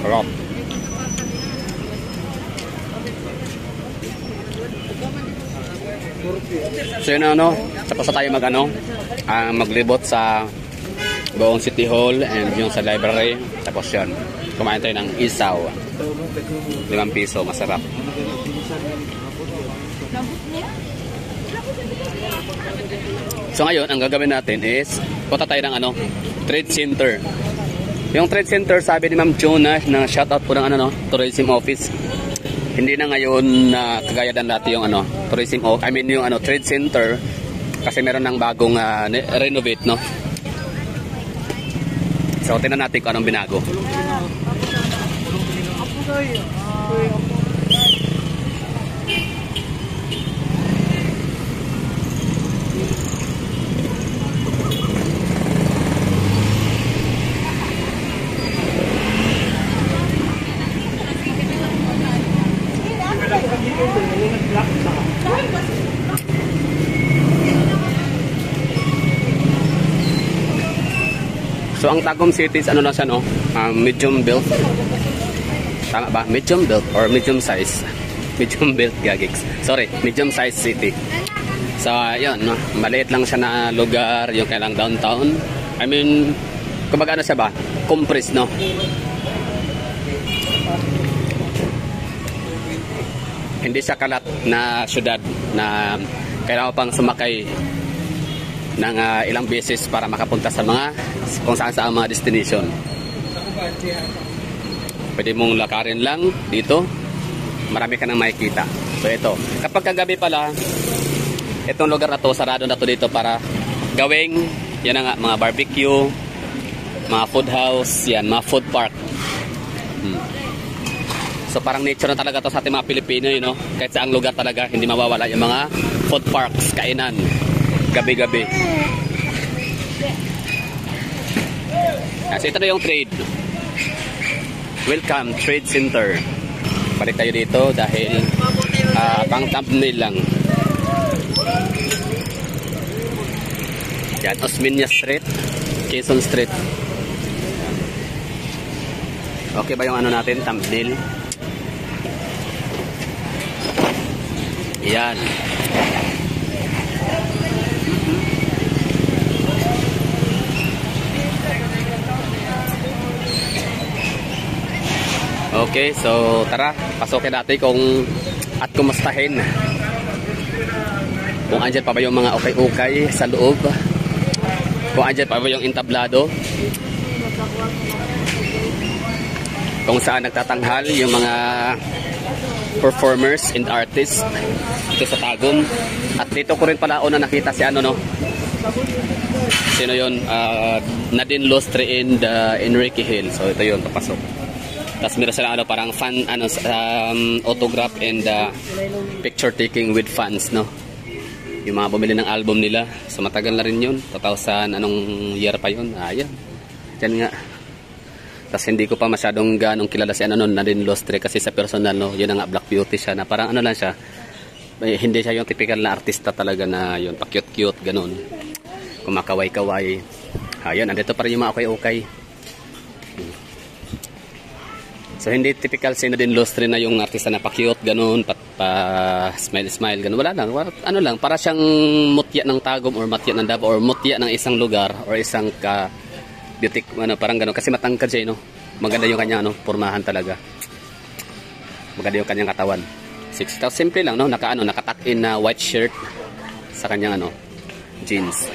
Sarap. So yun ano, tapos na tayo maglibot sa buong City Hall and yung sa library. Tapos yun, kumain tayo ng isaw. 5 piso, masarap. So ngayon, ang gagawin natin is punta tayo ng Trade Center. Yung Trade Center, sabi ni Ma'am Jonah na shoutout po ng tourism office. Hindi na ngayon na kagaya dan dati yung tourism yung Trade Center kasi meron ng bagong renovate, no. So tingnan natin kung anong binago. So ang Tagum City is lang siya, no? Medium built. Tama ba? Medium built or medium size? Medium built, gagigs. Sorry, medium size city. So ayun, no? Maliit lang siya na lugar, yung kailang downtown. I mean, kumbaga siya ba? Compressed, no? Hindi siya kalat na syudad na kailangan pang sumakay ng ilang beses para makapunta sa kung saan sa mga destination. Pwede mong lakarin lang dito, marami ka nang makikita. So ito, kapag kagabi pala, itong lugar na to, sarado na to dito para gawing, yan nga, mga barbecue, mga food house, yan, mga food park. So parang nature na talaga to sa ating mga Pilipino, no? Kahit saang lugar talaga, hindi mawawala yung mga food parks, kainan, gabi-gabi. So ito na yung trade. Welcome, Trade Center. Balik tayo dito dahil pang thumbnail lang. Yan, Osmeña Street, Quezon Street. Okay ba yung natin, thumbnail? Yan. Okay, so tara, pasokin natin at kumustahin kung andyan pa ba yung mga ukay-ukay sa loob, kung andyan pa ba yung entablado, kung saan nagtatanghal yung mga performers and artists dito sa Tagum. At dito ko rin pala una nakita si sino yun, Nadine Lustre and Enrique Hill. So ito yun, papasok. Tapos meron sila parang fan autograph and picture taking with fans, no. Yung mga bumili ng album nila. So matagal na rin yun, 2000 anong year pa yun. Ayan. Diyan nga. Tapos hindi ko pa masyadong ganong kilala si Nadine Lustre kasi sa personal, no. Yun nga, Black Beauty siya na parang lang siya. Hindi siya yung typical na artista talaga na yun, pa-cute-cute, ganun. Kumakaway-kaway. Ayan, andito pa rin yung mga okay-okay. So hindi typical si Nadine Lustre na yung artista na pa-cute, ganun, pa-smile-smile, ganun. Wala lang, lang, para siyang mutya ng Tagum or mutya ng Davao or mutya ng isang lugar or isang beauty, parang ganun. Kasi matangkad siya, no? Maganda yung kanya, pormahan talaga. Maganda yung kanyang katawan. Simple lang, no? Naka-tuck-in na white shirt sa kanyang, jeans.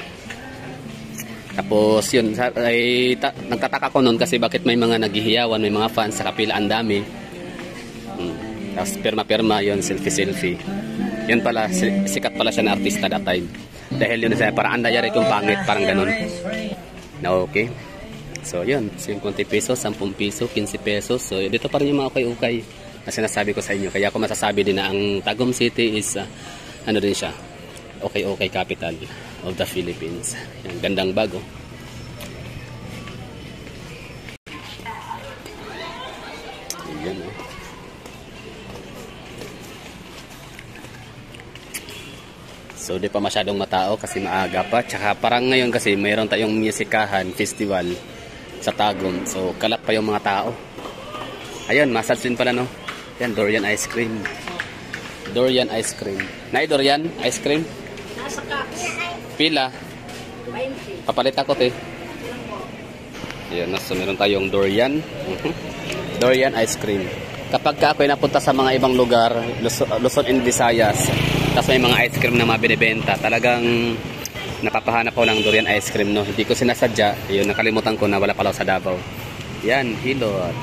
Tapos yun, nagtataka ko noon kasi bakit may mga naghihiyawan, may mga fans, sa kapila ang dami. Tapos pirma-pirma yun, selfie-selfie. Yun pala, sikat pala siya na artista that time. Dahil yun, parang andayari kong pangit, parang ganun. Okay. So yun, 50 pesos, 10 pesos, 15 pesos. So dito pa rin yung mga ukay-ukay na sinasabi ko sa inyo. Kaya ako masasabi din na ang Tagum City is, din siya, okay capital of the Philippines. Yan, gandang bago. Yan, So di pa masyadong matao kasi maaga pa. Tsaka parang ngayon kasi mayroon tayong musikahan, festival sa Tagum. So kalat pa yung mga tao. Ayun, massage din pala, no? Yan, durian ice cream. Durian ice cream. Nay, durian ice cream? Nasa cups. Pila? 20. Papalit ako, te. Ayan, so meron tayong durian. Durian ice cream. Kapag ka ako'y napunta sa mga ibang lugar, Luzon and Visayas, tapos may mga ice cream na mga binibenta, talagang napapahanap ko ng durian ice cream, no? Hindi ko sinasadya. Yun, nakalimutan ko na wala pala sa Davao. Yan, hilot.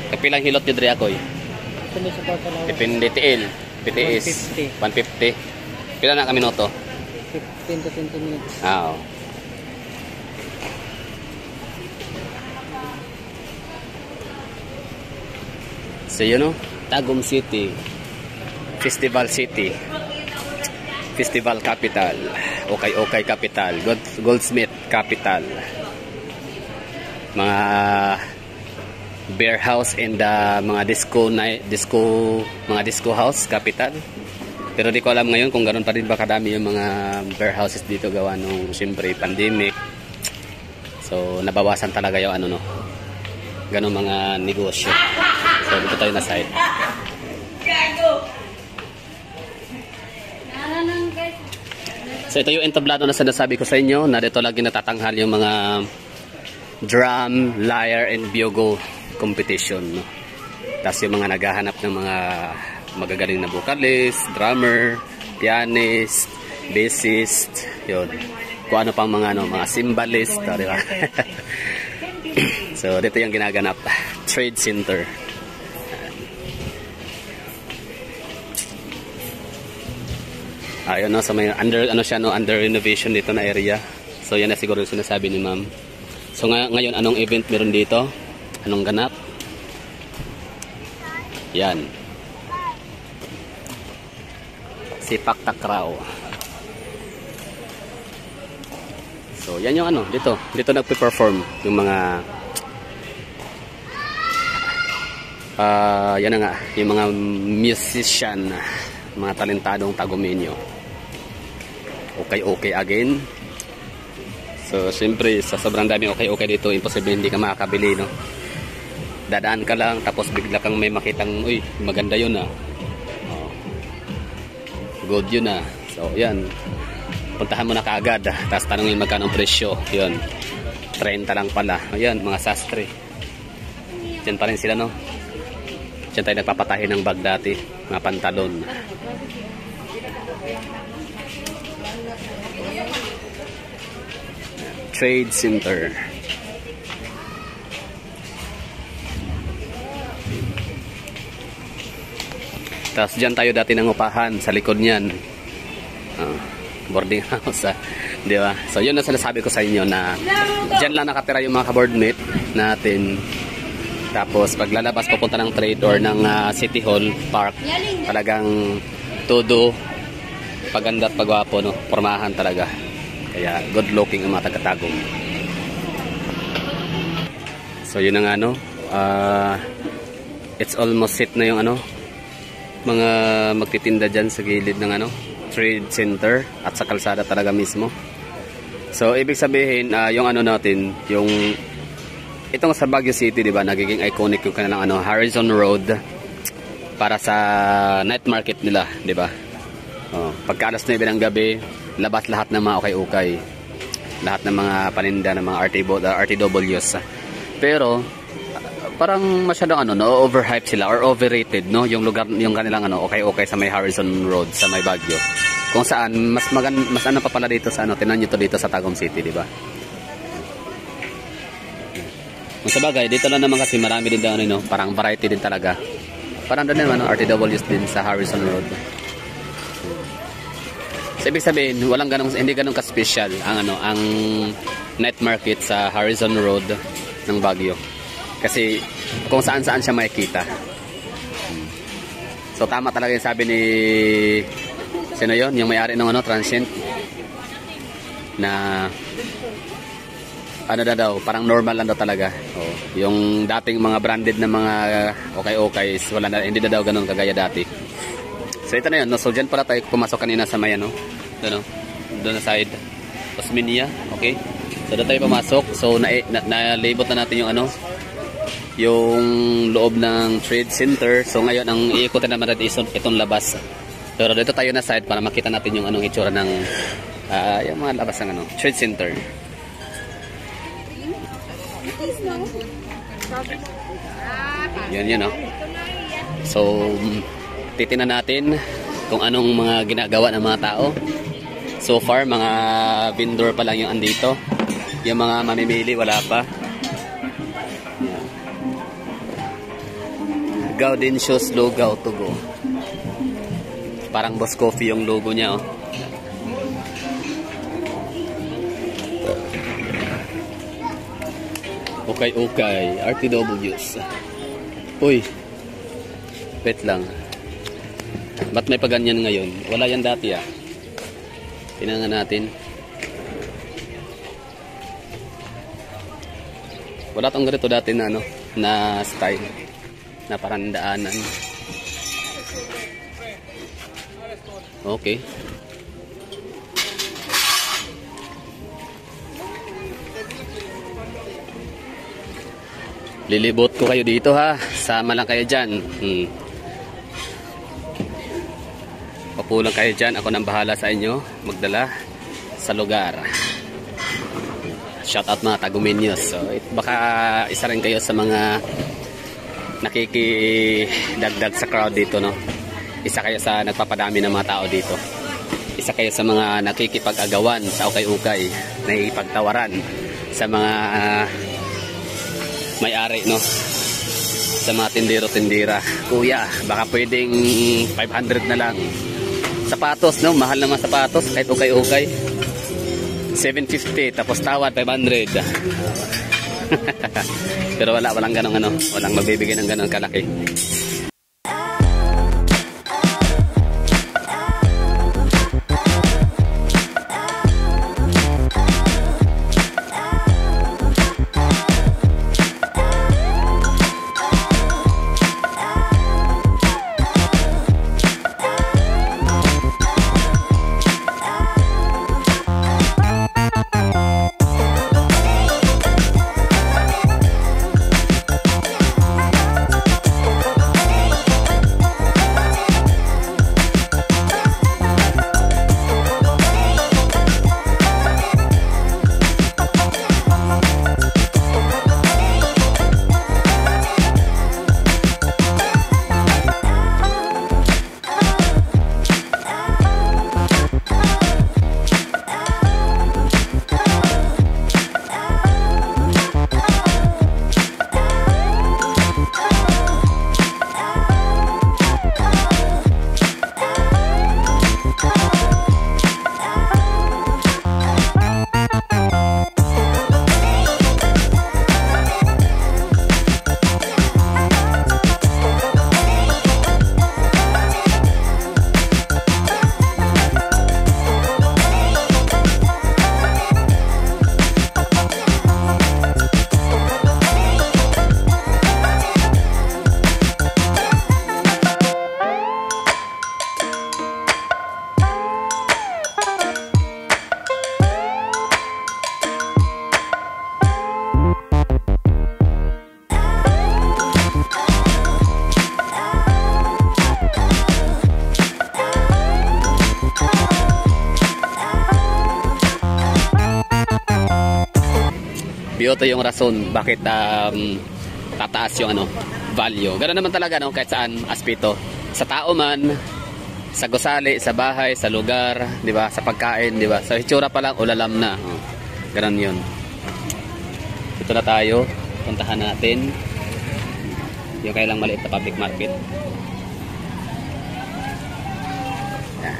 Kapilang hilot nyo diri ako'y? Depende tiil. PTS. 150. Pila na kami noto? 15 to 20 minutes. Oo. So yun, no? Tagum City. Festival City. Festival Capital. Okay Capital. Goldsmith Capital. Mga beer house and mga disco house Capital. Pero di ko alam ngayon kung ganoon pa rin ba kadami yung mga beer houses dito gawa nung siyempre pandemic. So nabawasan talaga yung ano, no, ganun mga negosyo. So dito tayo na side. So ito yung entablado na sinasabi ko sa inyo na dito lagi natatanghal yung mga drum, lyre and bugle competition, no? Tapos yung mga naghahanap ng mga magagaling na vocalist, drummer, pianist, bassist, yun. Kung ano pang mga, no, mga cymbalist, di ba? So dito yung ginaganap, Trade Center. Ayun, no, so may under renovation dito na area. So yan na siguro yung sinasabi ni ma'am. So ngayon anong event meron dito? Anong ganap? Yan. Sipak Takraw. So yan yung ano, dito nagpe-perform yung mga yan na nga, yung mga musician, mga talentadong Tagumenyo. Okay again. So siyempre sa sobrang dami okay dito, imposible hindi ka makakabili, no? Dadaan ka lang tapos bigla kang may makitang, uy, maganda yun, ah. Oh. Good yun, ah. So yan, puntahan mo na kaagad, tapos tanongin magkano ang presyo. Yun, 30 lang pala. Ayan, mga sastre. Diyan pa rin sila, no? Diyan tayo nagpapatahi ng bag dati, mga pantalon. Trade Center. Tapos dyan tayo dati nangupahan sa likod niyan. Boarding house, di ba? So yun na sinasabi ko sa inyo na dyan lang nakatira yung mga ka-boardmate natin. Tapos paglalabas pupunta ng trade or ng City Hall Park, talagang todo paganda at pagwapo, no? Pormahan talaga. Kaya good looking ang mga taga-Tagum. So yun na nga, no? It's almost set na yung ano, mga magtitinda dyan sa gilid ng ano, Trade Center at sa kalsada talaga mismo. So ibig sabihin, yung ano natin, yung itong sa Baguio City, di ba, nagiging iconic yung kanilang ano, Harrison Road para sa night market nila, di ba? Pagka alas 9 ng gabi, labas lahat ng mga okay. Lahat ng mga paninda ng mga RTWs. Pero parang masyadong ano, no, overhype sila or overrated, no, yung lugar, yung kanilang ano, okay sa may Harrison Road sa may Baguio. Kung saan mas ano pa pala dito sa ano, tinan niyo to dito sa Tagum City, di ba? Kung sa bagay, dito lang naman kasi marami din daw ano, no, parang variety din talaga. Parang doon naman, no, RTWs din sa Harrison Road. So, ibig sabihin, hindi ganun ka-special ang ano, ang night market sa Harrison Road ng Baguio. Kasi kung saan-saan siya makikita. So tama talaga yung sabi ni sino yun? Yung may-ari ng ano, Transient, na ano daw, parang normal lang daw talaga. Yung dating mga branded na mga okay wala na, hindi daw ganun kagaya dati. So ito na yun, no? So dyan pala tayo pumasok kanina sa may ano, doon na side Osminia, okay? So doon tayo pumasok. So nalibot na natin yung ano, yung loob ng trade center. So ngayon ang iikutin naman natin is itong labas. Pero dito tayo na side para makita natin yung anong itsura ng yung mga labas ng trade center. Yan, no? So titingnan natin kung anong mga ginagawa ng mga tao. So far mga vendor pa lang yung andito. Yung mga mamimili wala pa. Gaudentius Lugaw to go. Parang Boss Coffee yung logo niya, oh. Okay, RTWs. Uy. Wait lang. Ba't may paganyan ngayon? Wala yan dati, ah. Tingnan natin. Wala tong ganito dati na na style. Na parang daanan. Okay. Lilibot ko kayo dito, ha. Sama lang kayo dyan. Papulang kayo dyan. Ako nang bahala sa inyo. Magdala sa lugar. Shout out mga Tagumeños. So, baka isa rin kayo sa mga nakikidagdag sa crowd dito, no? Isa kayo sa nagpapadami ng mga tao dito. Isa kayo sa mga nakikipag-agawan sa ukay-ukay, nakikipagtawaran sa mga may-ari, no? Sa mga tindero-tindira. Kuya, baka pwedeng 500 na lang. Sapatos, no? Mahal naman sapatos kahit ukay-ukay. 750 tapos tawad 500. Pero walang ganong walang magbibigay ng ganon kalaki. Ito yung rason bakit tataas yung value. Ganoon naman talaga, no, kahit saan aspeto. Sa tao man, sa gusali, sa bahay, sa lugar, 'di ba? Sa pagkain, 'di ba? Sa itsura pa lang ulalam na. Ganoon 'yun. Ito na tayo. Puntahan natin yung kailang maliit na public market. Yan.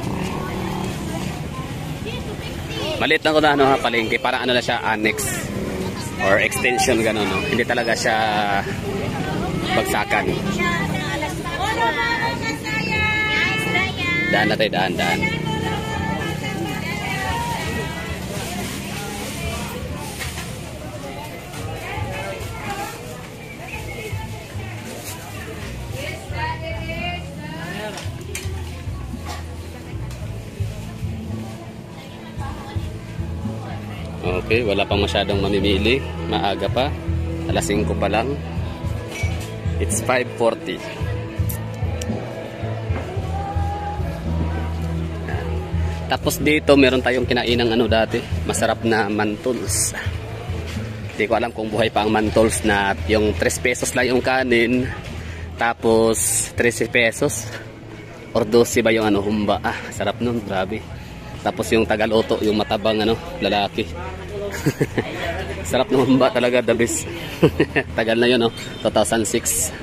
Maliit lang ko na palengke, parang na siya, annex or extension, gano'n, no? Hindi talaga siya bagsakan. Daan na tayo, daan. Okay, wala pang masyadong mamimili. Maaga pa. Alas 5 pa lang. It's 5:40. Tapos dito meron tayong kinainang ano dati, masarap na mantols. Hindi ko alam kung buhay pa ang mantols na yung 3 pesos lang yung kanin. Tapos 13 pesos or 12 ba yung ano, humba. Sarap nun, grabe. Tapos yung tagaloto, yung matabang ano, lalaki. Sarap ng humba talaga, the best. Tagal na yun, no? 2006,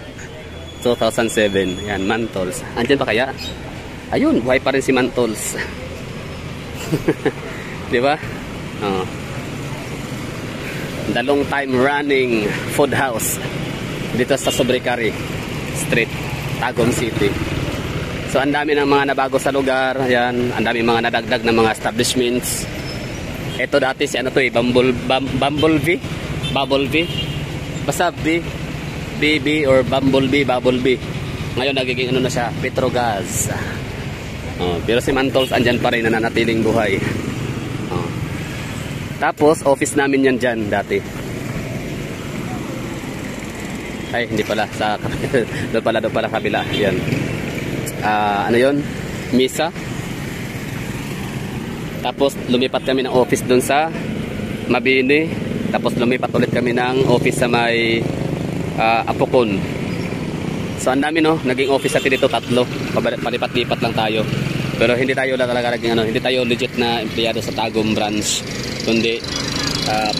2007. Yan, mantols. Andyan pa kaya? Ayun, buhay pa rin si mantols. Di ba? Oh. The long time running food house dito sa Sobricari Street, Tagum City. So ang dami ng mga nabago sa lugar, yan, ang dami mga nadagdag na mga establishments. Ito dati si ano to Bumblebee. Basta BB or Bumblebee. Ngayon nagiging ano na siya, Petrogas. Oh, pero si Mantols andyan pa rin, nananatiling buhay. Oh. Tapos office namin yan dyan dati. Ay, hindi pala sa doon pala kabila. Yan. Ano 'yon? Misa. Tapos lumipat kami ng office doon sa Mabini. Tapos lumipat ulit kami ng office sa may Apokon. So ang dami, no, naging office natin dito 3. Palipat-lipat lang tayo. Pero hindi tayo talaga naging ano, hindi tayo legit na empleyado sa Tagum branch. Kundi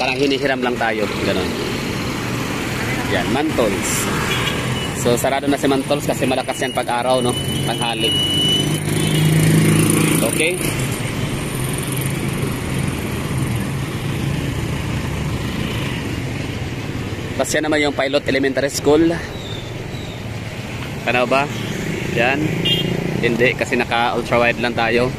parang hinihiram lang tayo, ganoon. Yan, Mantols. So sarado na si Mantols kasi malakas yan pag-araw, no, tanghali. Okay? Tapos yan naman yung Pilot Elementary School. Ano ba? Yan. Hindi, kasi naka ultra wide lang tayo.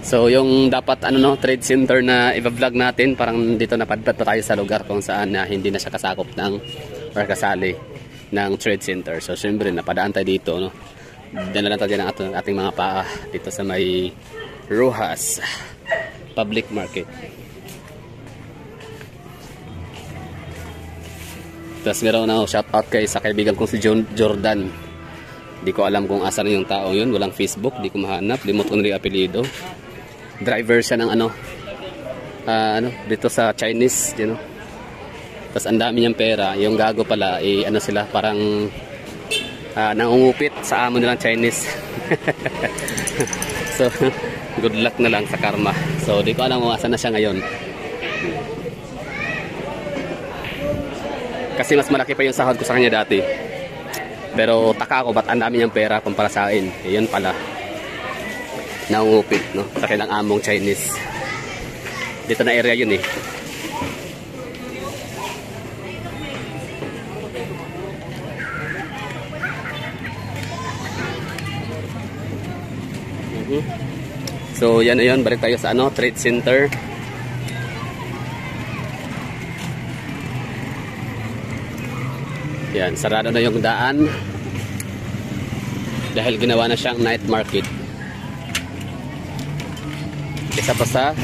So yung dapat ano, no, trade center na i-vlog natin, parang dito napadpad pa tayo sa lugar kung saan hindi na siya kasakop ng or kasali ng trade center. So syempre napadaan tayo dito, no. Dala lang tayo ng ating mga paa dito sa may Rojas Public Market. Tapos meron na shout out kay sa kaibigan kong si Jordan. Di ko alam kung asan yung tao yun, walang Facebook, di ko mahanap, limot ko na yung apelido. Driver siya ng ano dito sa Chinese, you know. Tapos ang dami niyang pera, yung gago pala ano sila, parang nangungupit sa amo nilang Chinese. So good luck na lang sa karma. So di ko alam kung asan na siya ngayon. Kasi mas malaki pa yung sahod ko sa kanya dati. Pero taka ako, ba't ang dami niyang pera kumpara sa akin? Yun pala, nangungupit, no, sa kailang among Chinese. Dito na area yun eh. So yan ayun, balik tayo sa ano, trade center. Yan, sarado na yung daan dahil ginawa na siyang night market. Isa pa sa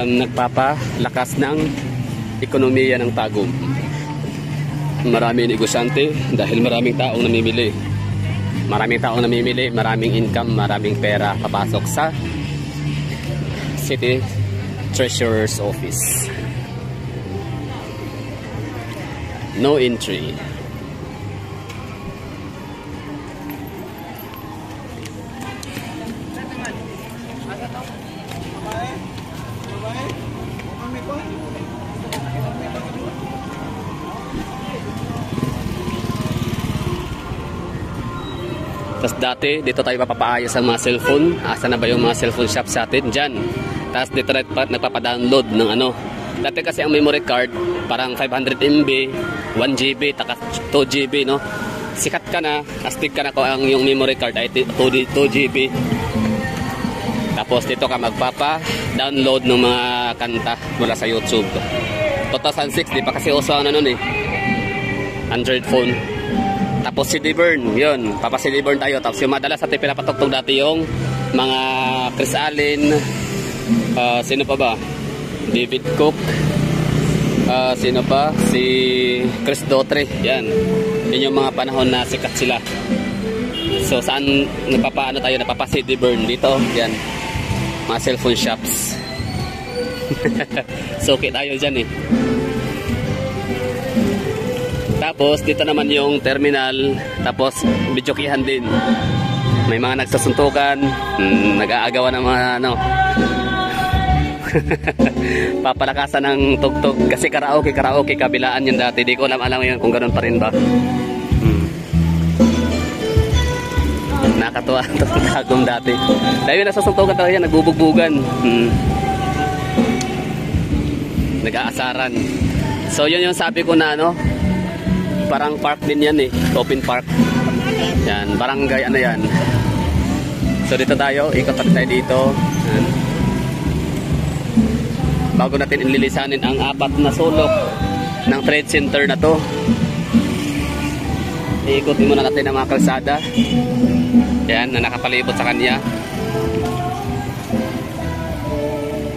nagpapalakas ng ekonomiya ng Tagum. Maraming negosyante dahil maraming taong namimili. Maraming taong namimili, maraming income, maraming pera papasok sa City Treasurer's Office. No entry. Tapos dati, dito tayo papaayos ang mga cellphone. Asa na ba yung mga cellphone shop sa atin? Diyan. Tapos dito nagpapadownload ng ano. Dati kasi ang memory card, parang 500 MB, 1 GB, taka 2 GB, no? Sikat ka na, astig ka na kung ang yung memory card ay 2 GB. Tapos dito ka magpapa-download ng mga kanta mula sa YouTube. 2006, di pa kasi uso ano nun eh. Android phone. Tapos CD burn, yun, papa CD burn tayo. Tapos yung madalas natin pinapatugtog dati yung mga Chris Allen, sino pa ba? David Cook, sino pa? Si Chris Daughtry. Yan. Yan yung mga panahon na sikat sila. So saan napapa-city burn dito? Yan. Mga cellphone shops. So okay tayo dyan eh. Tapos dito naman yung terminal. Tapos bidyokihan din. May mga nagsasuntukan, nag-aagawan ng mga ano. Papalakasan ng tugtog kasi karaoke kabilaan yun dati. Di ko alam yun kung ganoon pa rin ba. Nakatuwa itong Tagum dati. Dahil yung nagsasuntukan talaga yan, nagbubugbugan. Nag-aasaran. So yun yung sabi ko na ano, parang park din yan eh, open park. Yan, barangay ano yan. So dito tayo, ikot tayo dito. Yan. Bago natin inlilisanin ang 4 na sulok ng trade center na to, iikutin muna natin ang mga kalsada. Yan, na nakapalibot sa kanya.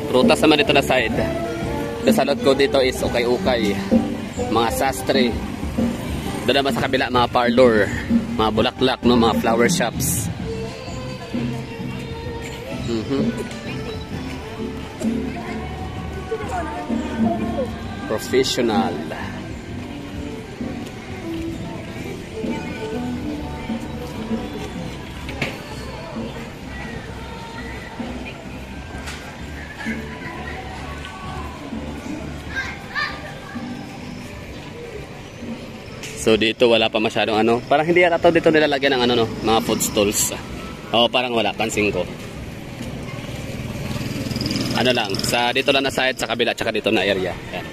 Prutas naman dito na side. Sa salot ko dito is ukay-ukay, mga sastre. Doon naman sa kabila mga parlor, mga bulaklak, no, mga flower shops. Professional. So dito wala pa masyadong ano, parang hindi yata dito nilalagyan ng ano no, mga food stalls. O parang wala, pansin ko. Ano lang, sa dito lang na side, sa kabila, tsaka dito na area. Yan.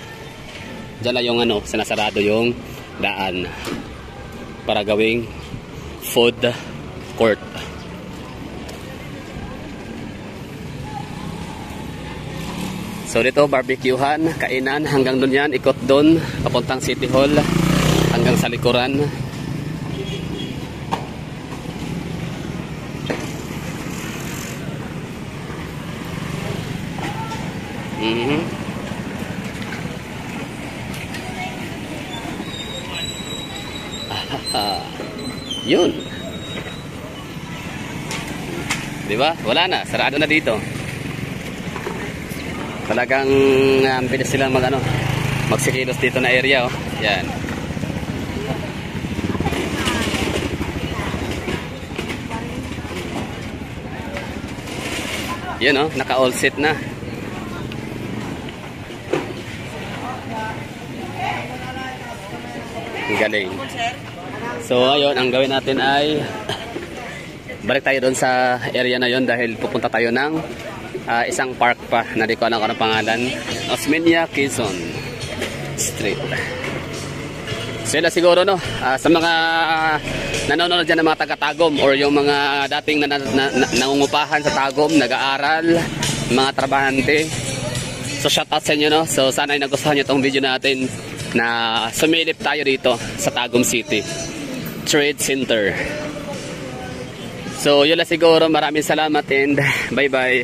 Diyan lang yung ano, sinasarado yung daan para gawing food court. So dito barbecuehan, kainan, hanggang doon yan, ikot doon, papuntang City Hall, hanggang sa likuran. Yun. Diba? Wala na. Sarado na dito. Talagang bilis silang magsikilos dito na area. Oh. Yan. Yun oh. Naka all set na. Galing. So ayun, ang gawin natin ay balik tayo doon sa area na yon dahil pupunta tayo ng isang park pa na di ko alam kung anong pangalan. Osmeña, Quezon Street. So yun siguro no, sa mga nanonood dyan ng mga taga-Tagum or yung mga dating nangungupahan sa Tagum, nag-aaral, mga trabahante. So shout out sa inyo no. So sana ay nagustuhan nyo itong video natin na sumilip tayo dito sa Tagum City Trade Center. So yun lang siguro, maraming salamat and bye bye.